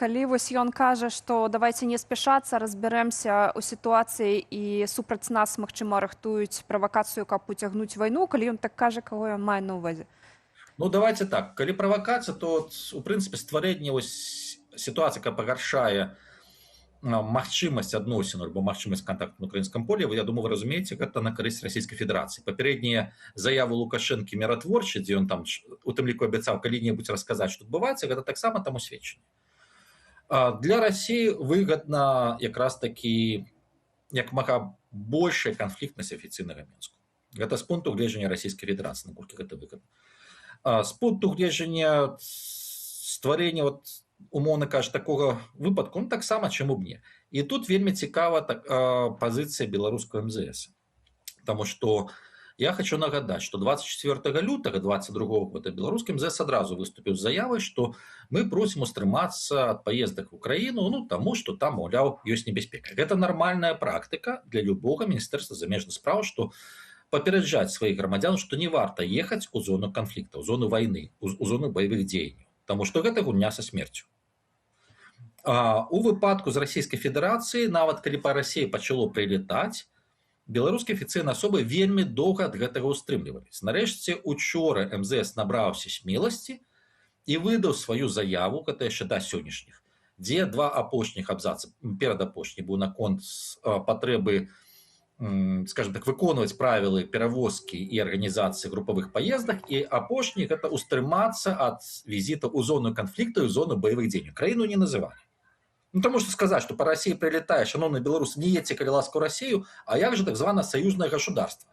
Калі вось ён кажа, што давайте не спяшацца, разбярэмся ў сітуацыі і супраць нас, магчыма, рыхтуюць правакацыю, каб уцягнуць вайну, калі ён так кажа, каго ён мае на ўвазе? Ну, давайте так. Калі правакацыя, то, у прынцыпе, стварэнне сітуацыі, яка пагаршае магчымасць адносін альбо магчымасць кантакту на украінскім полі, я думаю, вы разумееце, гэта на карысць Расійскай Федэрацыі. Папярэднія заявы Лукашэнкі міратворчыя, дзе ён там у тым ліку абяцаў калі-небудзь расказаць, што адбываецца, гэта таксама таму сведчанне. Для России выгодна якраз таки як мага большая канфліктнасць афіцыйнага Мінску. Гэта з пункту гледжання Расійскай Федэрацыі, наколькі гэта выгодна. З пункту гледжання стварення, умоўна кажа, такога выпадку, ну таксама, чаму б не. І тут вельмі цікава пазіцыя беларускага МЗС. Таму што я хочу нагадаць, што 24 лютага 2022 года беларускі МЗС адразу выступіў з заявай, што мы просім устрымацца ад паездак в Украіну, ну таму, што там, маўляў, ёсць небяспека. Гэта нармальная практыка для любога міністэрства замежных спраў, што папераджаць сваіх грамадзян, што не варта ехаць у зону канфлікта, у зону вайны, у зону баявых дзеянняў, таму што гэта гульня са смерцю. У выпадку з Расійскай Федэрацыі, нават калі па Расіі пачало прылетаць, беларускія афіцыйныя асобы вельмі доўга ад гэтага ўстрымлівались. Нарэшце, учора МЗС набраўся смеласці і выдаў сваю заяву, гэта яшчэ да сённяшніх, дзе два апошніх абзацы, перадапошні быў наконт патрэбы, скажем так, выконваць правілы перавозкі і арганізацыі групавых паездак, і апошні гэта ўстрымацца ад візіта ў зону канфлікту і ў зону баявых дзеянняў. Краіну не называлі. Ну, тому что сказать, что по России прилетает, шановные белорусы, не едьте, коли ласка, в Россию, а як же так званое союзное государство?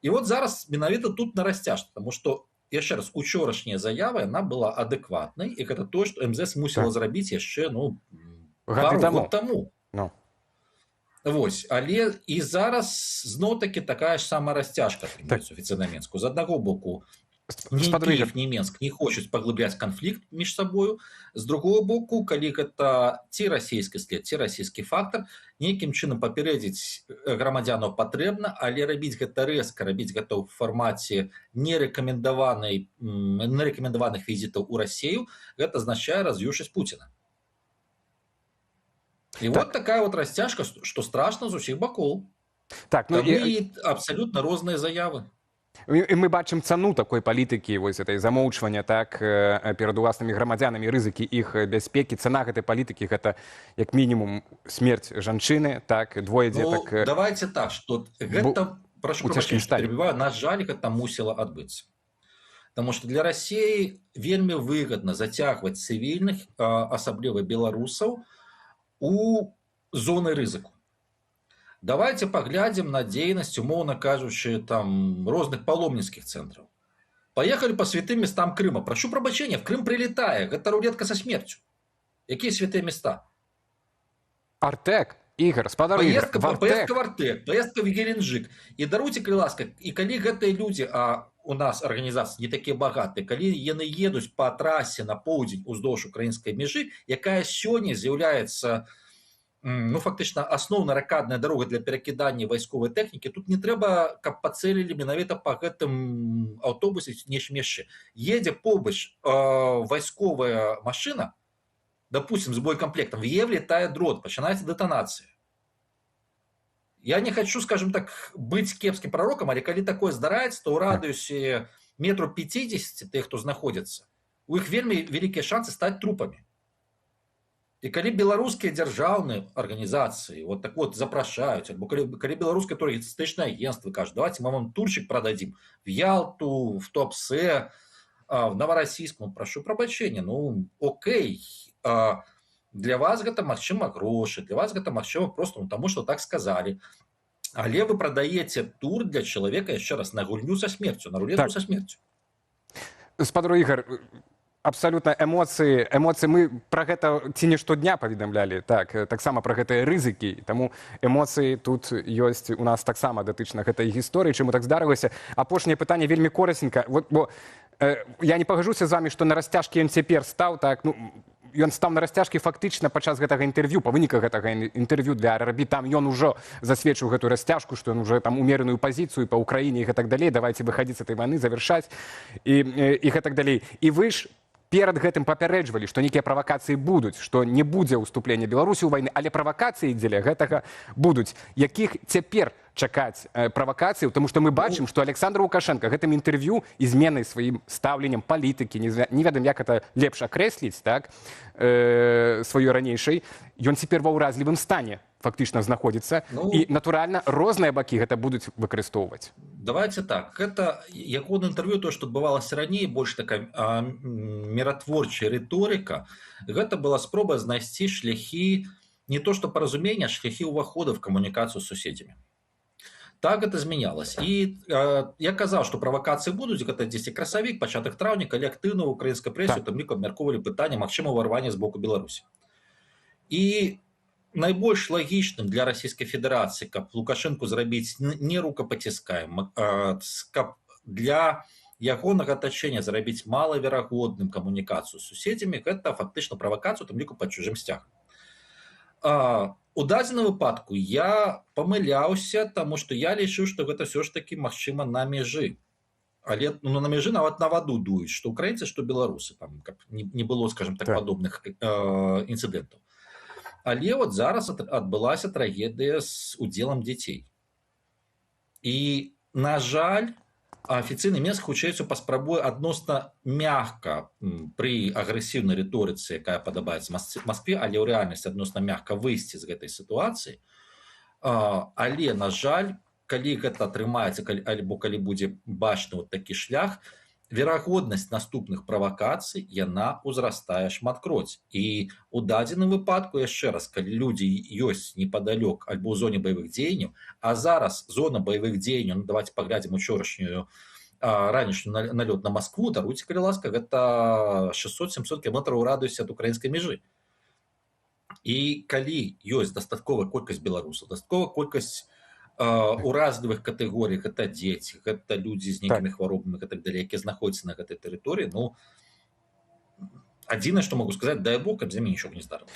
И вот зараз менавіта тут на расцяжку, потому что, яшчэ раз, учорашняя заява, она была адекватной, и это то, что МЗС мусила зрабіць яшчэ, пару год тому. Вось, але і зараз зноў-таки такая ж сама расцяжка офіцыйна Мінску. З аднаго боку, ні Киев, ні Мінск не хочуць паглыбляць канфлікт між сабою. З другого боку, калі гэта ці расійскі след, ці расійскі фактар, нейкім чынам папярэдзіць грамадзянаў патрэбна, але рабіць гэта рэзка, рабіць гэта ў фармаце нерэкамендаваных візітаў у Расію, гэта азначае раз'юшаць Пуціна. І вот такая вот расцяжка, што страшна з усіх бакоў. Таму і абсалютна розныя заявы. І мы бачым цану такой палітыкі, вось этой замоўчвання так перад уласнымі грамадзянамі, рызыкі іх бяспекі. Цана гэтай палітыкі гэта як мінімум смерць жанчыны, так, двое дзетак. Давайте так, што гэта, прашу прабачэння, што перабіваю, на жаль, гэта мусіла адбыцца. Таму што для Расіі вельмі выгадна зацягваць цывільных, асабліва беларусаў, у зоны рызыку. Давайте поглядим на дзейнасць, умоўна кажучы, там розных паломніцкіх цэнтраў. Поехали по святым местам Крыма. Прошу прабачэння, в Крым прилетае. Гэта рулетка со смерцю. Якія святыя места? Артек, Ігор, спадар Ігор. Поездка в Артек, поездка в Геленджик. І даруйце, калі ласка, і калі гэтыя людзі, а у нас арганізацыі не такія багатыя, калі яны едуць по трасе на поўдзень уздоўж украінскай мяжы, якая сёння з'яўляецца фактычна асноўна ракадная дарога для перакідання вайсковай тэхнікі, тут не трэба, каб пацэлілі менавіта па гэтым аўтобусе нечым яшчэ. Едзе побач вайсковая машына, допустим, з боекамплектам, в яе влетае дрон, пачынаецца дэтанацыя. Я не хочу, скажем так, быць кепскім прарокам, але калі такое здараецца, то ў радыусе метру 50 тых, хто знаходзіцца, у іх вельмі вялікія шансы стаць трупамі. І калі беларускія дзяржаўныя арганізацыі вот так вот запрашаюць, або калі беларускае турыстычнае агентства кажа, давайте мы вам турчык прададзім в Ялту, в Туапсе, в Новороссийск, прашу прабачэння, окей, для вас гэта магчыма грошы, для вас гэта магчыма просто таму, што так сказалі. Але вы прадаеце тур для чалавека, яшчэ раз, на гульню са смерцю, на рулетку са смерцю. Спадар Ігор, абсалютна эмоцыі, мы пра гэта ці не штодня паведамлялі, таксама пра гэтыя рызыкі, таму эмоцыі тут ёсць у нас таксама датычна гэтай гісторыі, чаму так здарылася. Апошняе пытанне вельмі корасненька, бо я не пагажуся з вамі, што на расцяжкі ён цяпер стаў, ён стаў на расцяжкі фактычна падчас гэтага інтэрв'ю, па выніках гэтага інтэрв'ю для РРБ, там ён ужо засведчыў гэтую расцяжку, што ён уже там умеренную пазіцыю па Ўкраіне і гэтак далей, давайте выхадзіць з этой вайны, завяршаць і гэтак далей. І вы ж перад гэтым папярэджвалі, што нейкія правакацыі будуць, што не будзе ўступлення Беларусі ў вайны, але правакацыі дзеля гэтага будуць. Якіх цяпер чакаць правакацыяў, тому што мы бачым, што Александр Лукашенко гэтым інтэрв'ю і зменай сваім стаўленнем палітыкі, не ведам, як это лепш акрэсліць, так, сваёй ранейшай, ён цяпер ва ўразлівым стане фактычна знаходзіцца, і, натуральна, розныя бакі гэта будуць выкарыстоўваць. Давайте так, гэта ягоны інтэрв'ю, то, што адбывалася раней, больш такая міратворчая рыторыка, гэта была спроба знайсці шляхі, не то што паразумення, а шляхі ўвахода в камунікацыю з суседзямі. Так это змянялось. І я казаў, што правакацыі будуць, гэта 10 красавік, пачатак траўня, калі актыўна ў украінскай прэсе, там ліку абмяркоўвалі пытанне магчымага ўварвання з боку Беларусі. І найбольш лагічным для Расійскай Федэрацыі, каб Лукашэнку зрабіць не рукапаціскаем, каб для ягонага атачэння зрабіць малаверагодным камунікацыю з суседзямі, гэта фактычна правакацыю, там ліку пад чужым сцягам. У дадзеным выпадку я памыляўся, таму што я лічу, што гэта ўсё ж такі магчыма на мяжы. Але на мяжы нават на ваду дуюць, што украінцы, што беларусы, там, каб не было, скажем так, падобных інцыдэнтаў. Але от зараз адбылася трагедыя з удзелам дзяцей. І, на жаль, афіцыйны Мінск хутчэй паспрабуе адносна мякка пры агрэсіўнай рыторыцы, якая падабаецца Маскве, але ў рэальнасці адносна мякка выйсці з гэтай сітуацыі. Але, на жаль, калі гэта атрымаецца, альбо калі будзе бачны вот такі шлях, верагоднасць наступных правакацый, яна ўзрастае шматкроць. І ў дадзеным выпадку, яшчэ раз, калі людзі ёсць непадалёк альбо ў зоне баявых дзеянняў, а зараз зона баявых дзеянняў, ну давайте паглядзім учорашнюю ранішнюю налёт на Маскву, даруйце, калі ласка, гэта 600-700 кілометраў у радыусе ад украінскай мяжы. І калі ёсць дастатковая колькасць беларусаў, дастатковая колькасць уразлівых катэгорый, гэта дзеці, гэта людзі з нейкімі хваробамі і так далей, якія знаходзяцца на гэтай тэрыторыі, ну, адзінае, што могу сказаць, дай Бог, каб з імі нічога не здарылася.